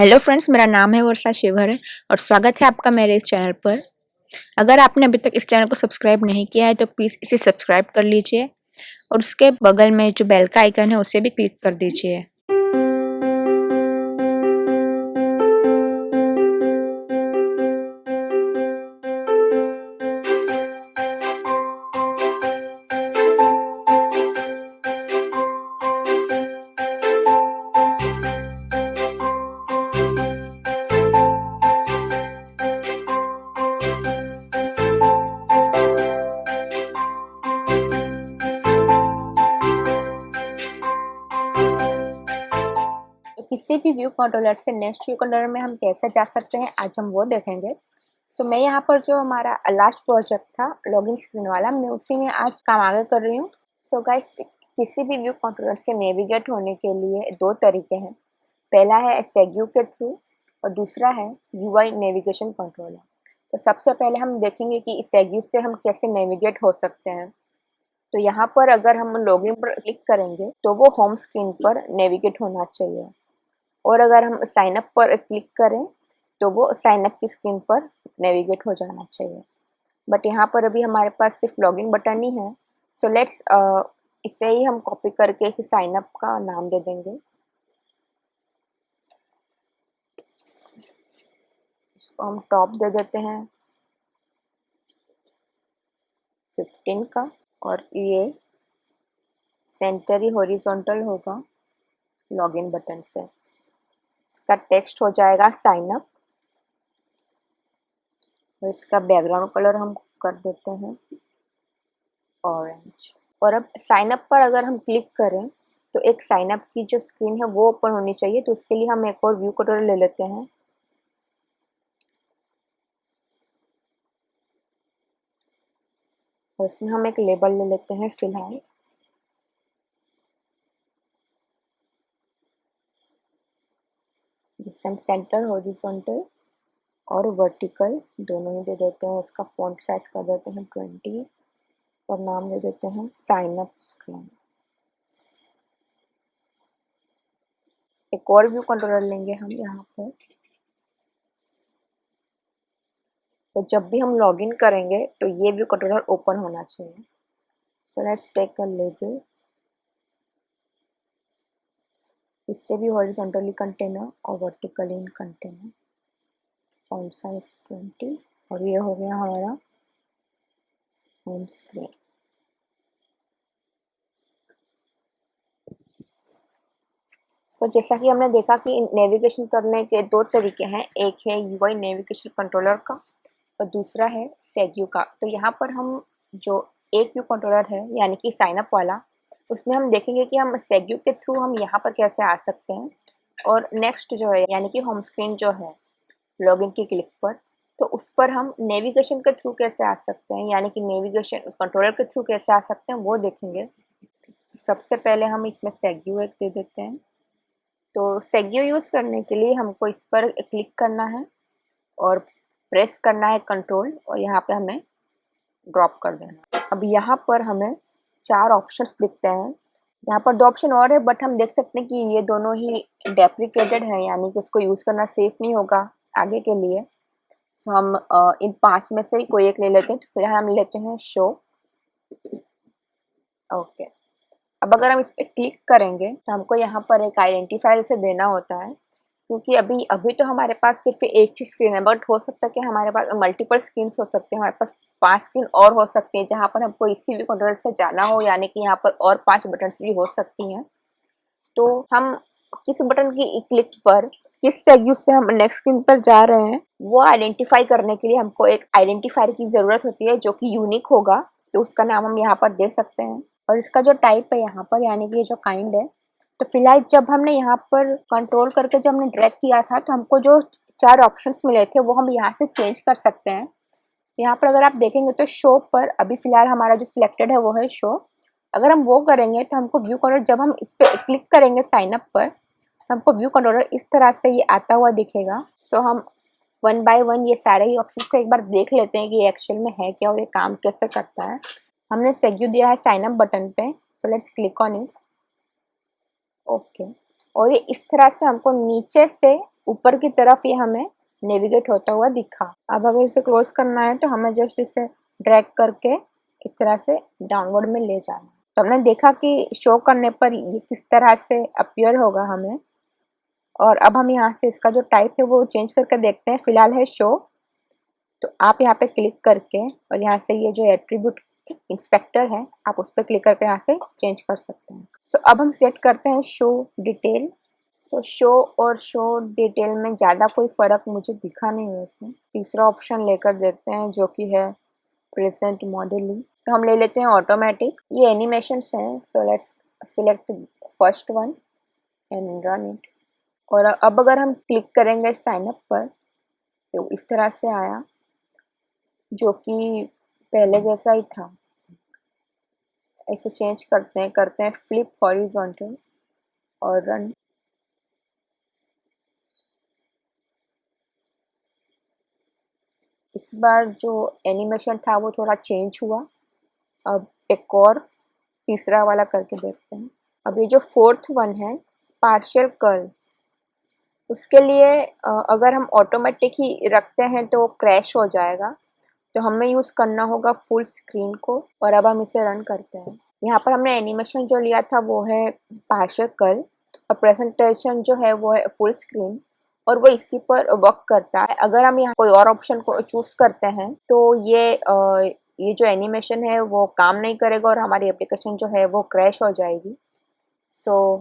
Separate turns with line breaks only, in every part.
Hello friends, मेरा नाम है वर्षा शिवर और स्वागत है आपका मेरे इस चैनल पर। अगर आपने अभी तक इस चैनल को सब्सक्राइब नहीं किया है तो प्लीज़ इसे सब्सक्राइब कर लीजिए और उसके बगल में जो बेल का आइकन है उसे भी क्लिक कर दीजिए। तो किसी भी व्यू कंट्रोलर से नेक्स्ट व्यू कंट्रोलर में हम कैसे जा सकते हैं, आज हम वो देखेंगे। तो मैं यहाँ पर जो हमारा लास्ट प्रोजेक्ट था लॉगिन स्क्रीन वाला, मैं उसी में आज काम आगे कर रही हूँ। सो गाइस, किसी भी व्यू कंट्रोलर से नेविगेट होने के लिए दो तरीके हैं। पहला है सेग्यू के थ्रू और दूसरा है यूआई नेविगेशन कंट्रोलर। तो सबसे पहले हम देखेंगे कि इस सेग्यू से हम कैसे नेविगेट हो सकते हैं। तो यहाँ पर अगर हम लॉगिन पर क्लिक करेंगे तो वो होम स्क्रीन पर नेविगेट होना चाहिए, और अगर हम साइन अप पर क्लिक करें तो वो साइन अप की स्क्रीन पर नेविगेट हो जाना चाहिए। बट यहाँ पर अभी हमारे पास सिर्फ लॉगिन बटन ही है। सो लेट्स इसे ही हम कॉपी करके इसे साइन अप का नाम दे देंगे। इसको हम टॉप दे देते हैं 15 का, और ये सेंटर ही हॉरिजॉन्टल होगा लॉगिन बटन से। इसका टेक्स्ट हो जाएगा साइन अप और इसका बैकग्राउंड कलर हम कर देते हैं ऑरेंज। और अब साइन अप पर अगर हम क्लिक करें तो एक साइन अप की जो स्क्रीन है वो ओपन होनी चाहिए। तो उसके लिए हम एक और व्यू कंट्रोलर ले लेते हैं। और इसमें हम एक लेबल ले लेते हैं फिलहाल। जिससे हम सेंटर, हॉरिजॉन्टल और वर्टिकल दोनों ही दे देते हैं। इसका फॉन्ट साइज कर देते हैं 20 और नाम दे देते हैं साइन अप स्क्रीन। एक और व्यू कंट्रोलर लेंगे हम यहाँ पर। तो जब भी हम लॉगिन करेंगे तो ये व्यू कंट्रोलर ओपन होना चाहिए। So let's take a label. इससे भी हॉरिजॉन्टली कंटेनर और vertically in container, font size 20, और ये हो गया हमारा होम स्क्रीन। तो जैसा कि हमने देखा कि नेविगेशन करने के दो तरीके हैं, एक है यूआई नेविगेशन कंट्रोलर का और दूसरा है सेग्यू का। तो यहाँ पर हम जो एक व्यू कंट्रोलर है यानी कि साइन अप वाला, उसमें हम देखेंगे कि हम सेग्यू के थ्रू हम यहाँ पर कैसे आ सकते हैं। और नेक्स्ट जो है यानी कि होम स्क्रीन जो है लॉगिन की क्लिक पर, तो उस पर हम नेविगेशन के थ्रू कैसे आ सकते हैं, यानी कि नेविगेशन कंट्रोलर के थ्रू कैसे आ सकते हैं वो देखेंगे। सबसे पहले हम इसमें सेग्यू एक दे देते हैं। तो सेग्यू यूज़ करने के लिए हमको इस पर क्लिक करना है और प्रेस करना है कंट्रोल, और यहाँ पे हमें ड्रॉप कर देना है। अब यहाँ पर हमें 4 ऑप्शंस दिखते हैं। यहाँ पर 2 ऑप्शन और है, बट हम देख सकते हैं कि ये दोनों ही डेप्रिकेटेड है, यानी कि उसको यूज़ करना सेफ नहीं होगा आगे के लिए। सो हम इन 5 में से ही कोई एक ले लेते हैं। तो फिर हम लेते हैं शो। ओके, अब अगर हम इस पर क्लिक करेंगे तो हमको यहाँ पर एक आइडेंटिफायर से देना होता है, क्योंकि अभी तो हमारे पास सिर्फ एक ही स्क्रीन है, बट हो सकता है कि हमारे पास मल्टीपल स्क्रीन हो सकते हैं। हमारे पास 5 स्क्रीन और हो सकती है जहाँ पर हमको इसी भी कंट्रोलर से जाना हो, यानी कि यहाँ पर और 5 बटन भी हो सकती हैं। तो हम किस बटन की क्लिक पर किस सेग्यू से हम नेक्स्ट स्क्रीन पर जा रहे हैं वो आइडेंटिफाई करने के लिए हमको एक आइडेंटिफायर की ज़रूरत होती है जो कि यूनिक होगा। तो उसका नाम हम यहाँ पर दे सकते हैं, और इसका जो टाइप है यहाँ पर यानी कि जो काइंड है। तो फिलहाल जब हमने यहाँ पर कंट्रोल करके जब हमने ड्रैग किया था तो हमको जो 4 ऑप्शंस मिले थे वो हम यहाँ से चेंज कर सकते हैं। यहाँ पर अगर आप देखेंगे तो शो पर अभी फिलहाल हमारा जो सिलेक्टेड है वो है शो। अगर हम वो करेंगे तो हमको व्यू कंट्रोलर, जब हम इस पर क्लिक करेंगे साइन अप पर, तो हमको व्यू कंट्रोलर इस तरह से ये आता हुआ दिखेगा। सो हम 1 बाय 1 ये सारे ही ऑप्शंस को एक बार देख लेते हैं कि ये एक्चुअल में है क्या और ये काम कैसे करता है। हमने सेग्यू दिया है साइन अप बटन पे, so let's click on it. Okay, और ये इस तरह से हमको नीचे से ऊपर की तरफ ये हमें नेविगेट होता हुआ दिखा। अब अगर इसे क्लोज करना है तो हमें जस्ट इसे ड्रैग करके इस तरह से डाउनवर्ड में ले जाना। तो हमने देखा कि शो करने पर ये किस तरह से अपीयर होगा हमें। और अब हम यहाँ से इसका जो टाइप है वो चेंज करके देखते हैं। फिलहाल है शो, तो आप यहाँ पे क्लिक करके और यहाँ से ये जो एट्रीब्यूट इंस्पेक्टर है आप उस पर क्लिक करके यहाँ से चेंज कर सकते हैं। सो अब हम सेलेक्ट करते हैं शो डिटेल। तो शो और शो डिटेल में ज़्यादा कोई फ़र्क मुझे दिखा नहीं वैसे। तीसरा ऑप्शन लेकर देखते हैं जो कि है प्रेजेंट मॉडलिंग। तो हम ले लेते हैं ऑटोमेटिक। ये एनिमेशंस हैं, so let's select first one and run it. और अब अगर हम क्लिक करेंगे साइन अप पर तो इस तरह से आया, जो कि पहले जैसा ही था। ऐसे चेंज करते हैं फ्लिप हॉरिजॉन्टल और रन। इस बार जो एनिमेशन था वो थोड़ा चेंज हुआ। अब एक और तीसरा वाला करके देखते हैं। अब ये जो फोर्थ वन है पार्शियल कर्ल, उसके लिए अगर हम ऑटोमेटिक ही रखते हैं तो क्रैश हो जाएगा, तो हमें यूज़ करना होगा फुल स्क्रीन को। और अब हम इसे रन करते हैं। यहाँ पर हमने एनिमेशन जो लिया था वो है पार्शियल कर्ल और प्रेजेंटेशन जो है वो है फुल स्क्रीन, और वो इसी पर वर्क करता है। अगर हम यहाँ कोई और ऑप्शन को चूज करते हैं तो ये जो एनिमेशन है वो काम नहीं करेगा और हमारी एप्लीकेशन जो है वो क्रैश हो जाएगी। सो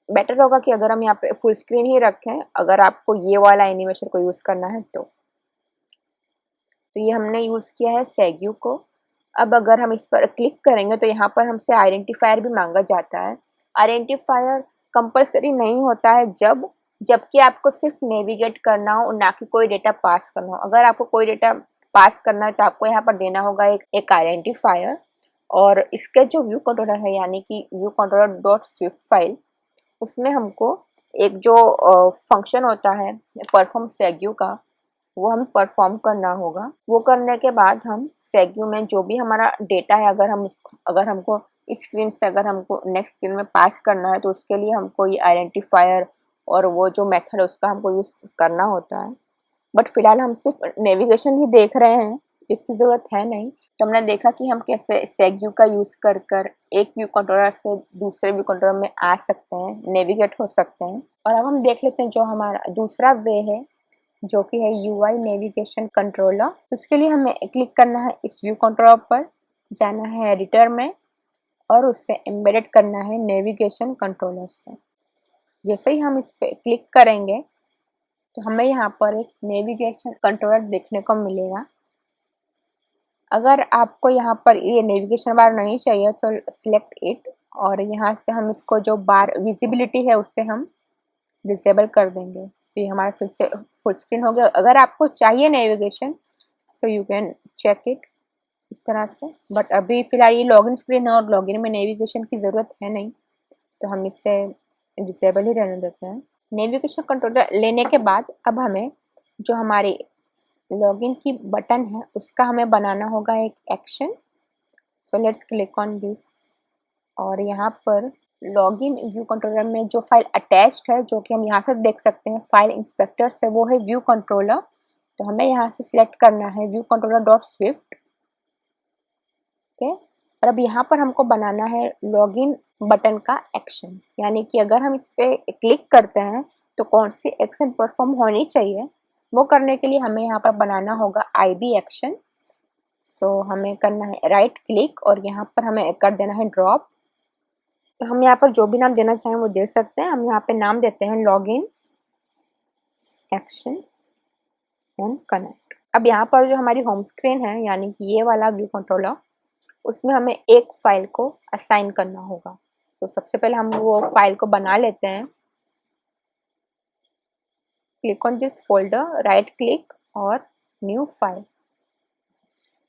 बेटर होगा कि अगर हम यहाँ पे फुल स्क्रीन ही रखें, अगर आपको ये वाला एनिमेशन को यूज़ करना है तो ये हमने यूज़ किया है सेग्यू को। अब अगर हम इस पर क्लिक करेंगे तो यहाँ पर हमसे आइडेंटिफायर भी मांगा जाता है। आइडेंटिफायर कंपलसरी नहीं होता है जबकि आपको सिर्फ नेविगेट करना हो, ना कि कोई डेटा पास करना हो। अगर आपको कोई डेटा पास करना है तो आपको यहाँ पर देना होगा एक आइडेंटिफायर। और इसके जो व्यू कंट्रोलर है यानी कि view controller dot Swift file, उसमें हमको एक जो फंक्शन होता है परफॉर्म सेग्यू का, वो हमें परफॉर्म करना होगा। वो करने के बाद हम सेग्यू में जो भी हमारा डेटा है, अगर हमको इस स्क्रीन से अगर हमको नेक्स्ट स्क्रीन में पास करना है तो उसके लिए हमको ये आइडेंटिफायर और वो जो मेथड है उसका हमको यूज़ करना होता है। बट फिलहाल हम सिर्फ नेविगेशन ही देख रहे हैं, इसकी ज़रूरत है नहीं। तो हमने देखा कि हम कैसे सेग्यू का यूज़ कर कर एक व्यू कंट्रोलर से दूसरे व्यू कंट्रोलर में आ सकते हैं, नेविगेट हो सकते हैं। और अब हम देख लेते हैं जो हमारा दूसरा वे है, जो कि है UI नेविगेशन कंट्रोलर। उसके लिए हमें क्लिक करना है इस व्यू कंट्रोलर पर, जाना है एडिटर में और उससे एम्बेडेड करना है नेविगेशन कंट्रोलर से। जैसे ही हम इस पर क्लिक करेंगे तो हमें यहाँ पर एक नेविगेशन कंट्रोलर देखने को मिलेगा। अगर आपको यहाँ पर ये नेविगेशन बार नहीं चाहिए तो सिलेक्ट इट, और यहाँ से हम इसको जो बार विजिबिलिटी है उससे हम डिसेबल कर देंगे। तो ये हमारा फिर से फुल स्क्रीन हो गया। अगर आपको चाहिए navigation so you can check it इस तरह से, बट अभी फिलहाल ये लॉगिन स्क्रीन है और लॉगिन में नेविगेशन की ज़रूरत है नहीं, तो हम इससे डिसेबल ही रहने देते हैं। नेविगेशन कंट्रोलर लेने के बाद अब हमें जो हमारी लॉगिन की बटन है उसका हमें बनाना होगा एक action. So let's click on this, और यहाँ पर लॉगिन व्यू कंट्रोलर में जो फाइल अटैच्ड है, जो कि हम यहाँ से देख सकते हैं फाइल इंस्पेक्टर से, वो है व्यू कंट्रोलर। तो हमें यहाँ से सिलेक्ट करना है view controller dot Swift. Okay, और अब यहाँ पर हमको बनाना है लॉगिन बटन का एक्शन, यानी कि अगर हम इस पर क्लिक करते हैं तो कौन सी एक्शन परफॉर्म होनी चाहिए, वो करने के लिए हमें यहाँ पर बनाना होगा IB एक्शन। सो हमें करना है राइट क्लिक और यहाँ पर हमें कर देना है ड्रॉप। तो हम यहाँ पर जो भी नाम देना चाहें वो दे सकते हैं। हम यहाँ पे नाम देते हैं लॉगिन एक्शन एंड कनेक्ट। अब यहाँ पर जो हमारी होम स्क्रीन है यानी कि ये वाला व्यू कंट्रोलर, उसमें हमें एक फाइल को असाइन करना होगा। तो सबसे पहले हम वो फाइल को बना लेते हैं। Click on this folder, right click और न्यू फाइल।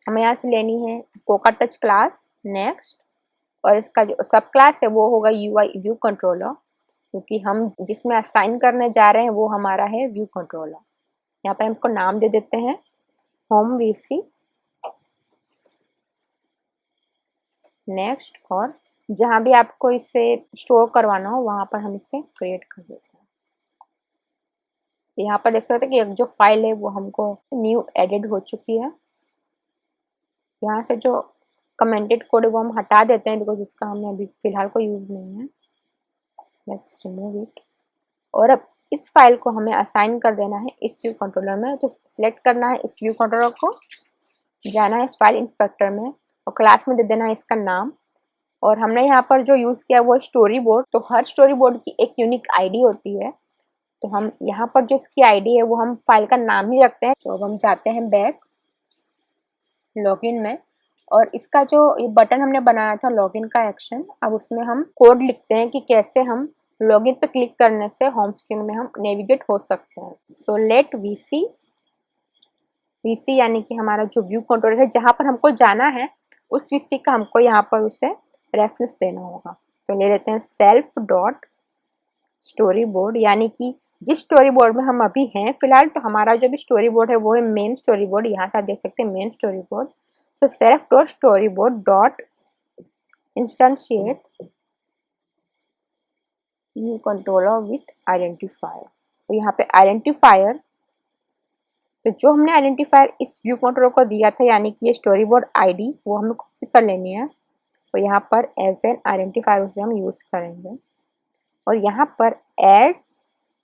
हमें यहाँ से लेनी है कोका टच क्लास, नेक्स्ट, और इसका जो सब क्लास है वो होगा UI व्यू कंट्रोलर, क्योंकि हम जिसमें असाइन करने जा रहे हैं वो हमारा है व्यू कंट्रोलर। यहाँ पे हम इसको नाम दे देते हैं होम VC, नेक्स्ट, और जहाँ भी आपको इसे स्टोर करवाना हो वहाँ पर हम इसे क्रिएट कर देते हैं। यहाँ पर देख सकते हैं कि एक जो फाइल है वो हमको न्यू एडिड हो चुकी है। यहाँ से जो कमेंटेड कोड है वो हम हटा देते हैं बिकॉज इसका हमें अभी फिलहाल कोई यूज नहीं है। Let's remove it. और अब इस फाइल को हमें असाइन कर देना है इस व्यू कंट्रोलर में। तो सिलेक्ट करना है इस व्यू कंट्रोलर को, जाना है फाइल इंस्पेक्टर में और क्लास में दे देना है इसका नाम। और हमने यहाँ पर जो यूज किया वो स्टोरी बोर्ड। तो हर स्टोरी बोर्ड की एक यूनिक आईडी होती है, तो हम यहाँ पर जो इसकी आईडी है वो हम फाइल का नाम ही रखते हैं। तो अब हम जाते हैं बैक लॉगिन में, और इसका जो ये बटन हमने बनाया था लॉगिन का एक्शन, अब उसमें हम कोड लिखते हैं कि कैसे हम लॉगिन पे क्लिक करने से होम स्क्रीन में हम नेविगेट हो सकते हैं। सो लेट वीसी यानी कि हमारा जो व्यू कंट्रोलर है, जहाँ पर हमको जाना है उस वीसी का हमको यहाँ पर उसे रेफरेंस देना होगा। तो ले लेते हैं सेल्फ डॉट स्टोरी बोर्ड, यानी कि जिस स्टोरी बोर्ड में हम अभी हैं फिलहाल, तो हमारा जो भी स्टोरी बोर्ड है वो है मेन स्टोरी बोर्ड। यहाँ से आप देख सकते हैं main story board. So self dot story board dot instantiate new controller with identifier. तो यहाँ पे आइडेंटिफायर, तो जो हमने आइडेंटिफायर इस व्यू कंट्रोलर को दिया था यानी कि ये स्टोरी बोर्ड आईडी, वो हमें कॉपी कर लेनी है। तो यहाँ पर एज एन आइडेंटिफायर उसे हम यूज करेंगे। और यहाँ पर एज,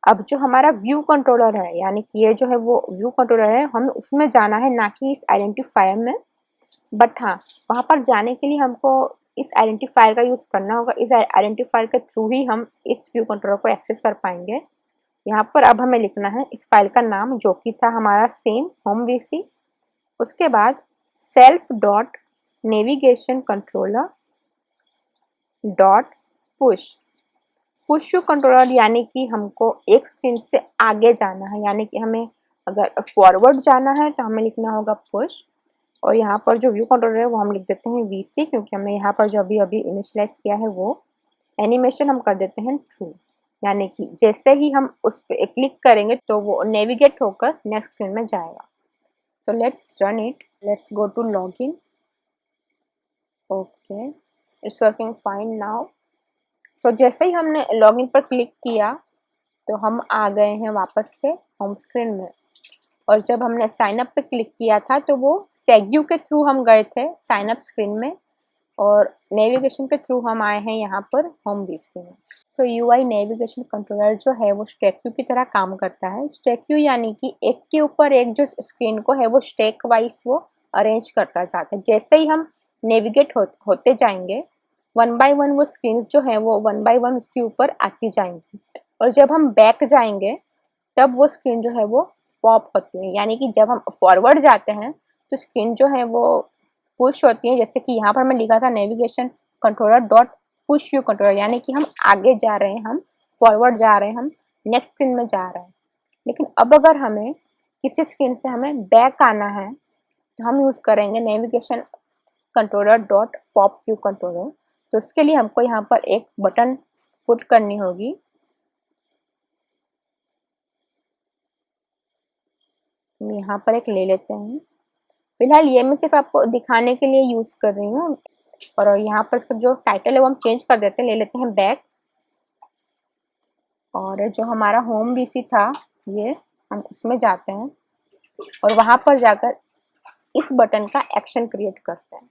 अब जो हमारा व्यू कंट्रोलर है यानी कि ये जो है वो व्यू कंट्रोलर है, हमें उसमें जाना है ना कि इस आइडेंटिफायर में। बट हाँ, वहाँ पर जाने के लिए हमको इस आइडेंटिफायर का यूज़ करना होगा। इस आइडेंटिफायर के थ्रू ही हम इस व्यू कंट्रोलर को एक्सेस कर पाएंगे। यहाँ पर अब हमें लिखना है इस फाइल का नाम जो कि था हमारा सेम होम वीसी। उसके बाद self dot navigation controller dot push view controller, यानी कि हमको एक स्क्रीन से आगे जाना है, यानी कि हमें अगर फॉरवर्ड जाना है तो हमें लिखना होगा पुश। और यहाँ पर जो व्यू कंट्रोलर है वो हम लिख देते हैं वीसी, क्योंकि हमने यहाँ पर जो अभी अभी इनिशियलाइज किया है वो एनिमेशन हम कर देते हैं ट्रू, यानी कि जैसे ही हम उस पर क्लिक करेंगे तो वो नेविगेट होकर नेक्स्ट स्क्रीन में जाएगा। So let's run it. Let's go to login. Okay, it's working fine now. तो जैसे ही हमने लॉगिन पर क्लिक किया तो हम आ गए हैं वापस से होम स्क्रीन में। और जब हमने साइन अप पे क्लिक किया था तो वो सेग्यू के थ्रू हम गए थे साइन अप स्क्रीन में, और नेविगेशन के थ्रू हम आए हैं यहाँ पर होम वीसी में। सो यूआई नेविगेशन कंट्रोलर जो है वो स्टैक व्यू की तरह काम करता है। स्टैक व्यू यानी कि एक के ऊपर एक जो स्क्रीन को है वो स्टैक वाइज वो अरेंज करता जाता है। जैसे ही हम नेविगेट होते जाएंगे वन बाय वन वो स्क्रीन जो है वो वन बाय वन उसके ऊपर आती जाएंगी। और जब हम बैक जाएंगे तब वो स्क्रीन जो है वो पॉप होती है, यानी कि जब हम फॉरवर्ड जाते हैं तो स्क्रीन जो है वो पुश होती है। जैसे कि यहाँ पर मैं लिखा था navigation controller dot push view controller, यानी कि हम आगे जा रहे हैं, हम फॉरवर्ड जा रहे हैं, हम नेक्स्ट स्क्रीन में जा रहे हैं। लेकिन अब अगर हमें किसी स्क्रीन से हमें बैक आना है तो हम यूज़ करेंगे navigation controller dot pop view controller. तो इसके लिए हमको यहाँ पर एक बटन पुट करनी होगी। यहाँ पर एक ले लेते हैं, फिलहाल ये मैं सिर्फ आपको दिखाने के लिए यूज कर रही हूँ। और यहाँ पर जो टाइटल है वो हम चेंज कर देते हैं, ले लेते हैं बैक। और जो हमारा होम वीसी था ये, हम इसमें जाते हैं और वहां पर जाकर इस बटन का एक्शन क्रिएट करते हैं।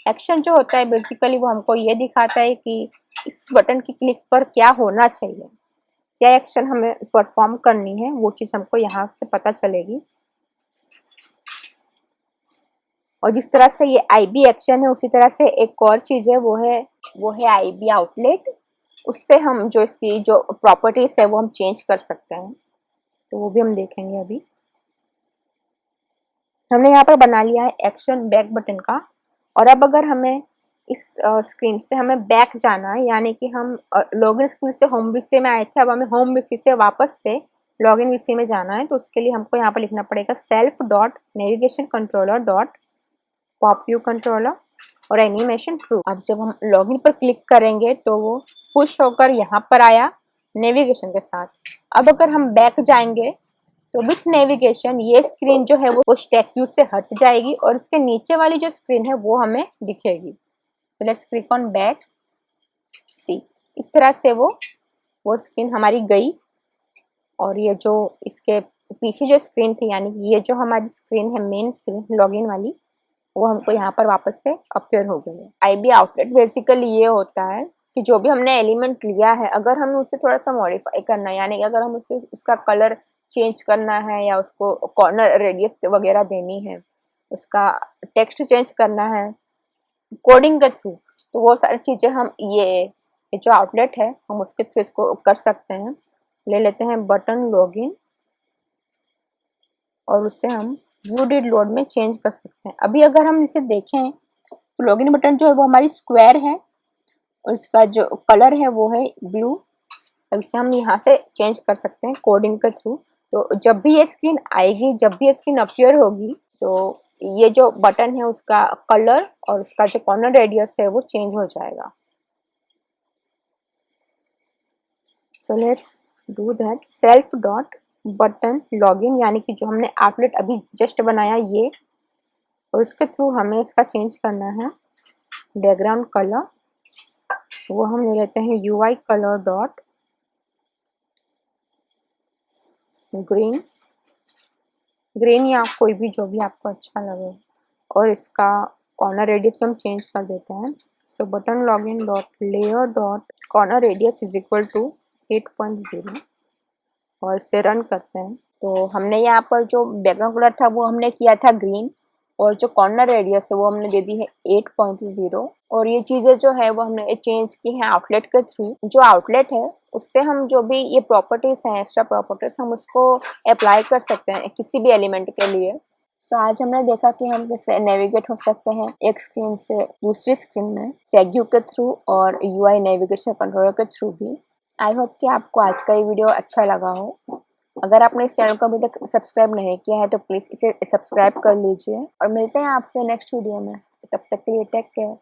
एक्शन जो होता है बेसिकली वो हमको ये दिखाता है कि इस बटन की क्लिक पर क्या होना चाहिए, क्या एक्शन हमें परफॉर्म करनी है, वो चीज़ हमको यहाँ से पता चलेगी। और जिस तरह से ये आईबी एक्शन है उसी तरह से एक और चीज़ है वो है आईबी आउटलेट। उससे हम जो इसकी जो प्रॉपर्टीज है वो हम चेंज कर सकते हैं, तो वो भी हम देखेंगे अभी। हमने यहाँ पर बना लिया है एक्शन बैक बटन का। और अब अगर हमें इस स्क्रीन से हमें बैक जाना है, यानी कि हम लॉगिन स्क्रीन से होम वीसी में आए थे, अब हमें होम वीसी से वापस से लॉगिन वीसी में जाना है, तो उसके लिए हमको यहाँ पर लिखना पड़ेगा self dot navigation controller dot pop view controller और एनिमेशन ट्रू। अब जब हम लॉगिन पर क्लिक करेंगे तो वो पुश होकर यहाँ पर आया नेविगेशन के साथ। अब अगर हम बैक जाएंगे तो विथ नेविगेशन ये स्क्रीन जो है वो स्टैक व्यू से हट जाएगी और इसके नीचे वाली जो स्क्रीन है वो हमें दिखेगी। तो लेट्स क्लिक ऑन बैक, सी इस तरह से वो स्क्रीन हमारी गई और ये जो इसके पीछे जो स्क्रीन थी, यानी कि ये जो हमारी स्क्रीन है मेन स्क्रीन लॉगिन वाली, वो हमको यहाँ पर वापस से अपीयर हो गई है। आईबी आउटलेट बेसिकली ये होता है कि जो भी हमने एलिमेंट लिया है, अगर हमें उसे थोड़ा सा मॉडिफाई करना है, यानी कि अगर हम उसे उसका कलर चेंज करना है या उसको कॉर्नर रेडियस वगैरह देनी है, उसका टेक्स्ट चेंज करना है कोडिंग के थ्रू, तो वो सारी चीज़ें हम ये जो आउटलेट है हम उसके थ्रू इसको कर सकते हैं। ले लेते हैं बटन लॉगिन और उससे हम व्यू डिड लोड में चेंज कर सकते हैं। अभी अगर हम इसे देखें तो लॉगिन बटन जो है वो हमारी स्क्वायर है और इसका जो कलर है वो है ब्लू। इसे हम यहाँ से चेंज कर सकते हैं कोडिंग के थ्रू। तो जब भी ये स्क्रीन आएगी, जब भी ये स्क्रीन अपीयर होगी, तो ये जो बटन है उसका कलर और उसका जो कॉर्नर रेडियस है वो चेंज हो जाएगा। So let's do that. Self dot button login, यानी कि जो हमने आउटलेट अभी जस्ट बनाया ये, और उसके थ्रू हमें इसका चेंज करना है बैकग्राउंड कलर। वो हम ले लेते हैं UI colour dot green, green या कोई भी जो भी आपको अच्छा लगे, और इसका कॉर्नर रेडियस को हम चेंज कर देते हैं। So button login dot layer dot corner radius is equal to 8.0 और इसे रन करते हैं। तो हमने यहाँ पर जो बैकग्राउंड कलर था वो हमने किया था ग्रीन, और जो कॉर्नर रेडियस है वो हमने दे दी है 8.0। और ये चीज़ें जो है वो हमने चेंज की हैं आउटलेट के थ्रू। जो आउटलेट है उससे हम जो भी ये प्रॉपर्टीज़ हैं, एक्स्ट्रा प्रॉपर्टीज़, हम उसको अप्लाई कर सकते हैं किसी भी एलिमेंट के लिए। सो आज हमने देखा कि हम कैसे नेविगेट हो सकते हैं एक स्क्रीन से दूसरी स्क्रीन में सेग्यू के थ्रू और UI नेविगेशन कंट्रोलर के थ्रू भी। आई होप कि आपको आज का ये वीडियो अच्छा लगा हो। अगर आपने इस चैनल को अभी तक सब्सक्राइब नहीं किया है तो प्लीज़ इसे सब्सक्राइब कर लीजिए, और मिलते हैं आपसे नेक्स्ट वीडियो में। तब तक के लिए टेक केयर।